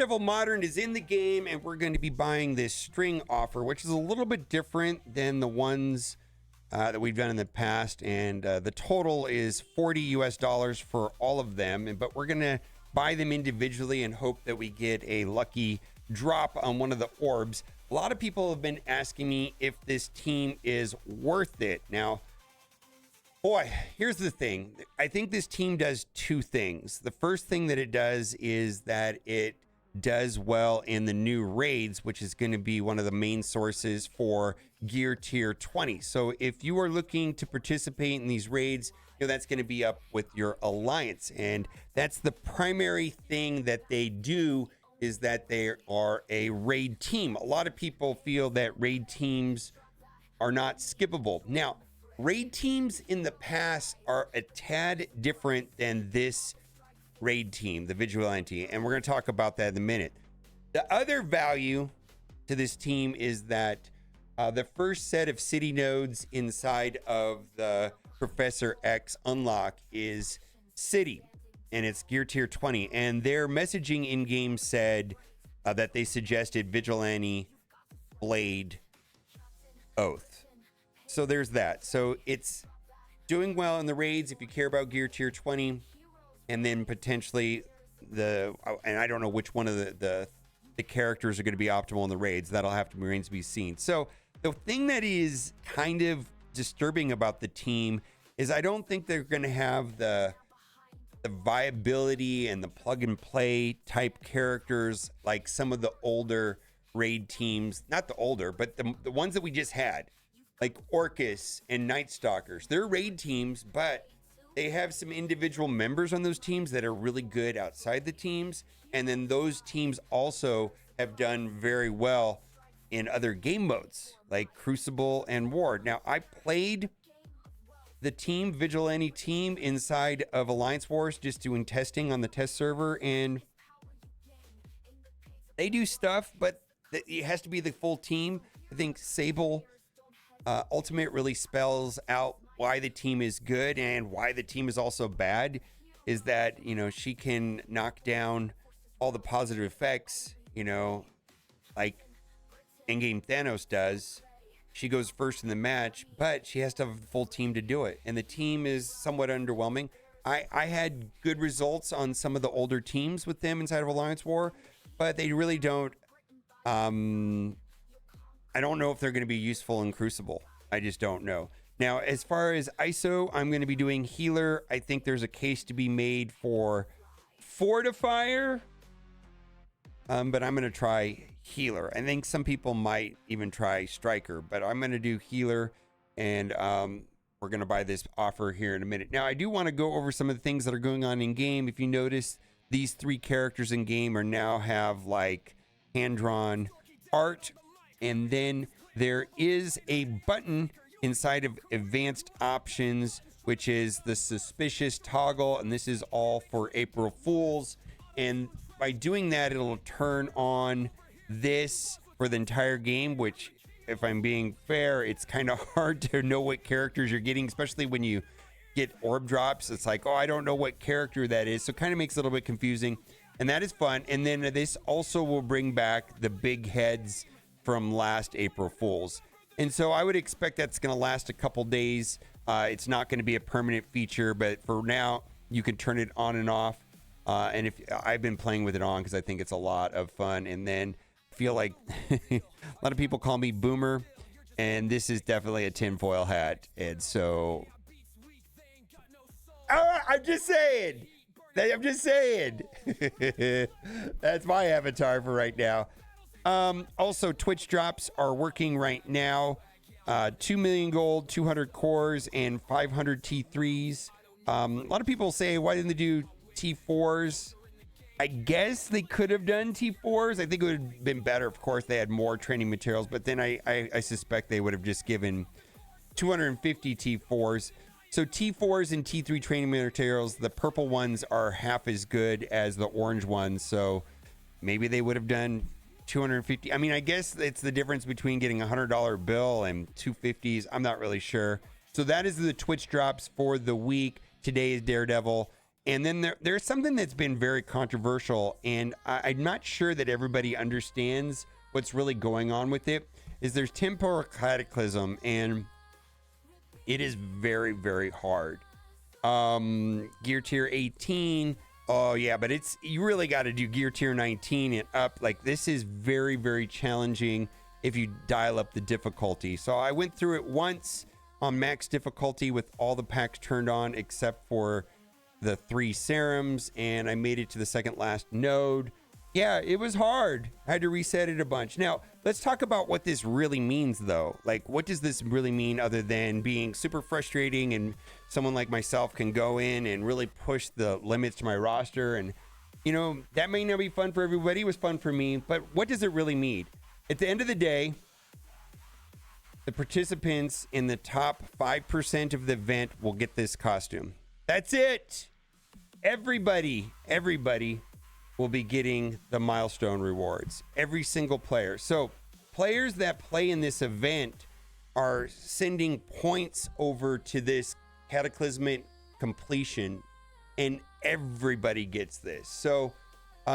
Daredevil Modern is in the game, and we're going to be buying this string offer, which is a little bit different than the ones that we've done in the past. And the total is $40 for all of them. But we're going to buy them individually and hope that we get a lucky drop on one of the orbs. A lot of people have been asking me if this team is worth it. Now, boy, here's the thing. I think this team does two things. The first thing that it does is that it does well in the new raids, which is going to be one of the main sources for gear tier 20. So if you are looking to participate in these raids, that's going to be up with your alliance. And that's the primary thing that they do, is that they are a raid team. A lot of people feel that raid teams are not skippable. Now, raid teams in the past are a tad different than this raid team, the Vigilante, and we're going to talk about that in a minute. The other value to this team is that the first set of city nodes inside of the Professor X unlock is city, and it's gear tier 20, and their messaging in game said that they suggested Vigilante, Blade, Oath. So there's that. So it's doing well in the raids if you care about gear tier 20, and then potentially and I don't know which one of the characters are going to be optimal in the raids. That'll have to remain to be seen. So the thing that is kind of disturbing about the team is I don't think they're going to have the viability and the plug and play type characters like some of the older raid teams. Not the older, but the ones that we just had, like Orcus and Night Stalkers. They're raid teams, but they have some individual members on those teams that are really good outside the teams. And then those teams also have done very well in other game modes like Crucible and Ward. Now, I played the team, Vigilante team, inside of Alliance Wars, just doing testing on the test server. And they do stuff, but it has to be the full team. I think Sable Ultimate really spells out why the team is good and why the team is also bad, is that, she can knock down all the positive effects, like in-game Thanos does. She goes first in the match, but she has to have a full team to do it. And the team is somewhat underwhelming. I had good results on some of the older teams with them inside of Alliance War, but they really don't. I don't know if they're going to be useful in Crucible. I just don't know. Now, as far as ISO, I'm going to be doing healer. I think there's a case to be made for Fortifier, but I'm going to try healer. I think some people might even try striker, but I'm going to do healer, and we're going to buy this offer here in a minute. Now, I do want to go over some of the things that are going on in game. If you notice, these three characters in game are now have like hand-drawn art, and then there is a button inside of advanced options, which is the suspicious toggle, and this is all for April Fools. And by doing that, it'll turn on this for the entire game, which, if I'm being fair, it's kind of hard to know what characters you're getting, especially when you get orb drops. It's like, I don't know what character that is, so it kind of makes it a little bit confusing, and that is fun. And then this also will bring back the big heads from last April Fools. And so I would expect that's going to last a couple days. It's not going to be a permanent feature, but for now, you can turn it on and off. And if I've been playing with it on because I think it's a lot of fun. And then I feel like a lot of people call me Boomer, and this is definitely a tinfoil hat. And so I'm just saying. That's my avatar for right now. Also, Twitch drops are working right now. 2 million gold, 200 cores, and 500 T3s. A lot of people say, why didn't they do T4s? I guess they could have done T4s. I think it would have been better, of course, they had more training materials. But then I suspect they would have just given 250 T4s. So T4s and T3 training materials, the purple ones are half as good as the orange ones. So maybe they would have done 250. I mean, I guess it's the difference between getting a $100 bill and 250s. I'm not really sure. So that is the Twitch drops for the week. Today is Daredevil, And then there's something that's been very controversial, and I'm not sure that everybody understands what's really going on with it. Is there's Temporal Cataclysm, and it is very, very hard. Gear tier 18. Oh yeah, but you really got to do gear tier 19 and up. Like, this is very, very challenging if you dial up the difficulty. So I went through it once on max difficulty with all the packs turned on except for the 3 serums, and I made it to the second last node. Yeah, it was hard. I had to reset it a bunch. Now, let's talk about what this really means, though. Like, what does this really mean other than being super frustrating, and someone like myself can go in and really push the limits to my roster? And, you know, that may not be fun for everybody. It was fun for me. But what does it really mean? At the end of the day, the participants in the top 5% of the event will get this costume. That's it. Everybody will be getting the milestone rewards. Every single player. So players that play in this event are sending points over to this cataclysmic completion, and everybody gets this. So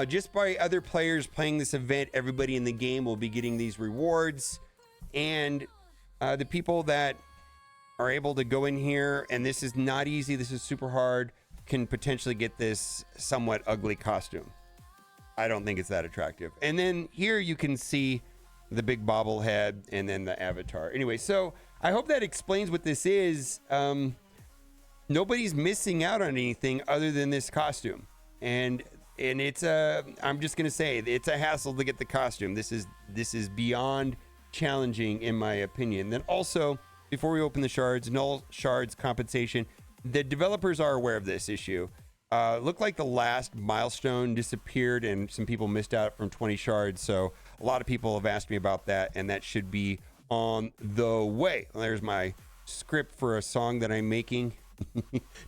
just by other players playing this event, everybody in the game will be getting these rewards. And the people that are able to go in here, and this is not easy, this is super hard, can potentially get this somewhat ugly costume. I don't think it's that attractive. And then here you can see the big bobblehead and then the avatar. Anyway, so I hope that explains what this is. Nobody's missing out on anything other than this costume. And it's I'm just gonna say, it's a hassle to get the costume. This is beyond challenging in my opinion. Then also, before we open the shards, null shards compensation, the developers are aware of this issue. Looked like the last milestone disappeared and some people missed out from 20 shards. So a lot of people have asked me about that, and that should be on the way. Well, there's my script for a song that I'm making.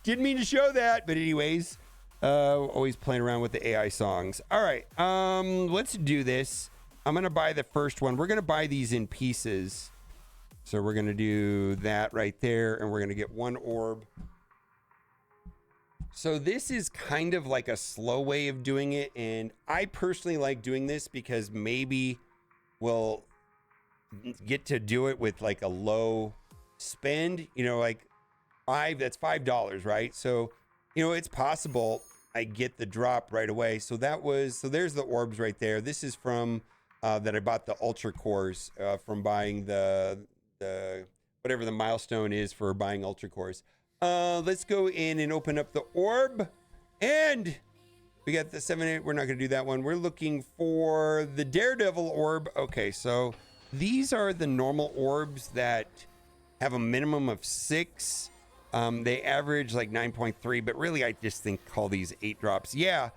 Didn't mean to show that, but anyways, always playing around with the AI songs. All right, let's do this. I'm going to buy the first one. We're going to buy these in pieces. So we're going to do that right there, and we're going to get 1 orb. So this is kind of like a slow way of doing it, and I personally like doing this because maybe we'll get to do it with like a low spend, you know, like that's $5, right? So, you know, it's possible I get the drop right away. So there's the orbs right there. This is from that I bought the ultra cores from buying the whatever the milestone is for buying ultra cores. Let's go in and open up the orb, and we got the 7-8. We're not going to do that one. We're looking for the Daredevil orb. Okay, so these are the normal orbs that have a minimum of 6. They average like 9.3, but really I just think call these 8 drops. Yeah.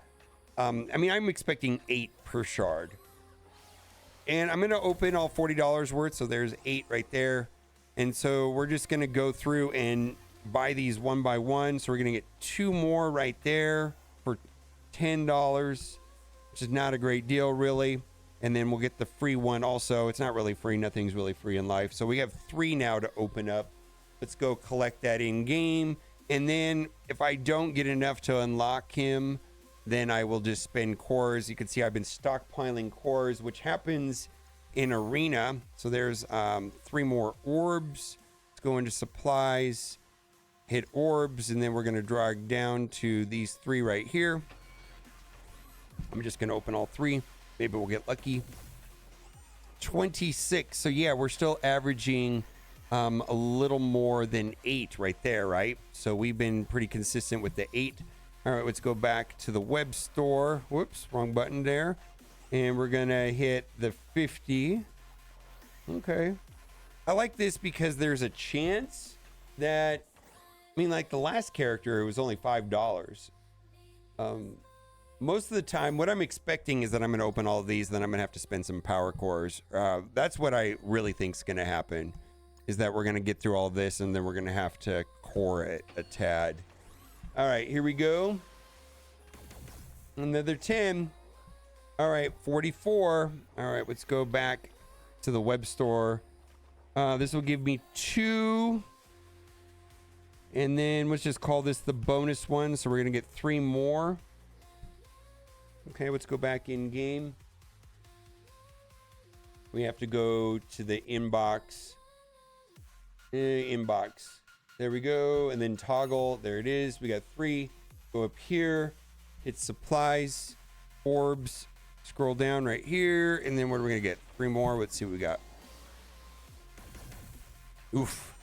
I mean, I'm expecting 8 per shard, and I'm going to open all $40 worth. So there's 8 right there. And so we're just going to go through and buy these one by one. So we're gonna get 2 more right there for $10, which is not a great deal really. And then we'll get the free one also. It's not really free. Nothing's really free in life. So we have 3 now to open up. Let's go collect that in game. And then if I don't get enough to unlock him, then I will just spend cores. You can see I've been stockpiling cores, which happens in arena. So there's 3 more orbs. Let's go into supplies, hit orbs, and then we're going to drag down to these 3 right here. I'm just going to open all 3. Maybe we'll get lucky. 26. So yeah, we're still averaging a little more than 8 right there, right? So we've been pretty consistent with the 8. All right, let's go back to the web store. Whoops, wrong button there. And we're going to hit the 50. Okay. I like this because there's a chance that, I mean, like the last character, it was only $5. Most of the time, what I'm expecting is that I'm going to open all of these, then I'm going to have to spend some power cores. That's what I really think is going to happen, is that we're going to get through all of this, and then we're going to have to core it a tad. All right, here we go. Another 10. All right, 44. All right, let's go back to the web store. This will give me 2 And then let's just call this the bonus one. So we're going to get 3 more. Okay, let's go back in game. We have to go to the inbox. Inbox. There we go. And then toggle. There it is. We got 3. Go up here. Hit supplies. Orbs. Scroll down right here. And then what are we going to get? 3 more. Let's see what we got. Oof.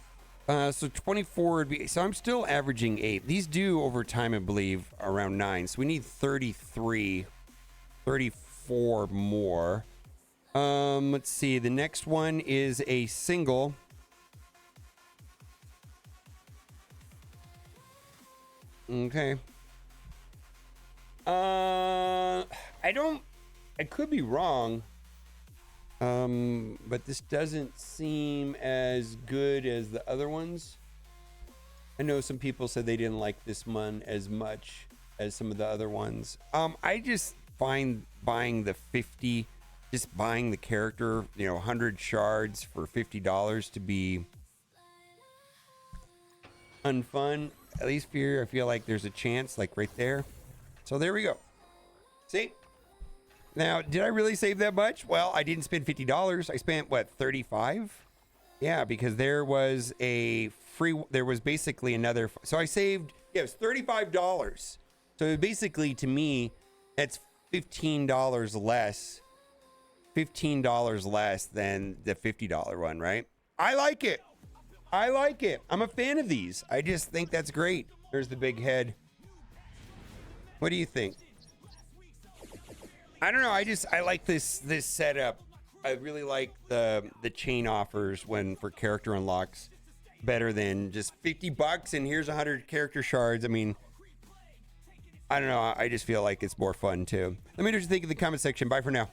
So 24 would be. So I'm still averaging 8. These do over time, I believe, around 9. So we need 33, 34 more. Let's see. The next one is a single. Okay. I could be wrong. But this doesn't seem as good as the other ones. I know some people said they didn't like this one as much as some of the other ones. I just find buying the 50, just buying the character, 100 shards for $50 to be unfun. At least here, I feel like there's a chance, like right there. So there we go. See? Now, did I really save that much? Well, I didn't spend $50. I spent, what, 35? Yeah, because there was a free, there was basically another, so I saved, yeah, it was $35. So basically, to me, that's $15 less, $15 less than the $50 one, right? I like it. I like it. I'm a fan of these. I just think that's great. There's the big head. What do you think? I don't know. I like this setup. I really like the chain offers for character unlocks better than just $50 and here's 100 character shards. I mean, I don't know. I just feel like it's more fun too. Let me know what you think in the comment section. Bye for now.